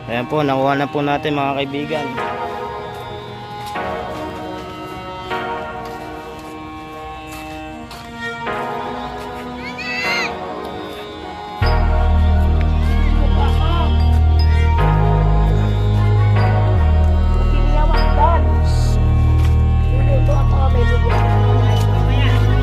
Ayan po, nakuha na po natin mga kaibigan.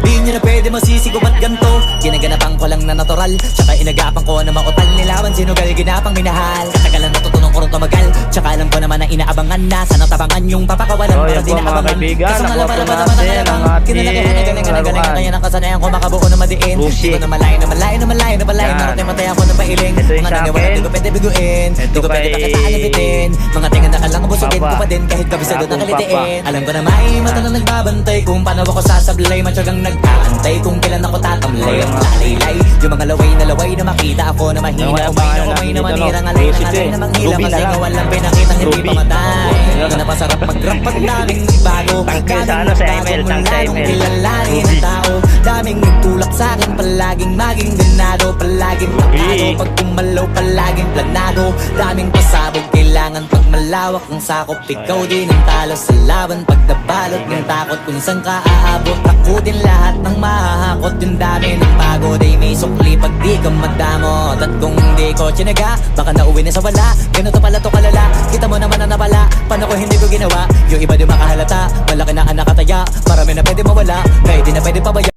Di nyo na pwede masisigaw at ganto. Ginaganapan ko lang na natural, tsaka inagapan ko na mautal. Nilawan sinugal, ginapang minahal. Katagalan natutunan ko rin tumagal, tsaka alam ko naman na inaabangan na. Sana tabangan yung papakawalan para yan di po, mga naabangan. kaibigan, Kaso nga nakuha po laban natin naman ang ating kinalagayan laruan. ang kasanayan ko makabuo na madiin. Lucy. Di ko na malayo na malayo na malayo na malayo. Yan. Narating matay ako ng pailing. Ito yung Mga sa naniwala akin. di ko pwede biguin. Ito Di ko pwede kay pakitaan bitin. Mga tinga na kalang busugin Papa. ko pa din kahit kabisado Papa. na kalitiin. Alam ko na may mata na nagbabantay kung paano ako sasablay. Matyagang nag-aantay kung kailan ako tatamlay. Ang lalaylay, yung mga laway na makita ako na mahina. Ano kaya Umay pangalan na umay natin na dito, manira. no? Ngalay Lucy na ngalay to na eh. manghila. Ruby na Kasi lang. kawalang pinakitang hindi Ruby. pamatay. Ayun. Na napasarap mag-rap at daming bago. Tangke sa ano, sa ML, tangke sa ML. Kilalanin Ruby. ang tao. Daming nagtulak sa akin. Palaging maging ganado. Palaging pakado. Pag kumalaw palaging planado. Daming pasabog. Kailangan pag malawak ng sakop. Ikaw din ang talo sa laban. Pag nabalot ng takot kung saan ka aabot. Ako din lahat ng mahahakot. Yung dami ng pagod ay may sukli pag di ka madamot. At kung hindi ko tsinaga, baka nauwi na sa wala. Ganito pala to kalala. Kita mo naman na napala. Paano ko hindi ko ginawa? Yung iba di makahalata. Malaki na anak kataya. Marami na pwede mawala. Kaya di na pwede pabaya.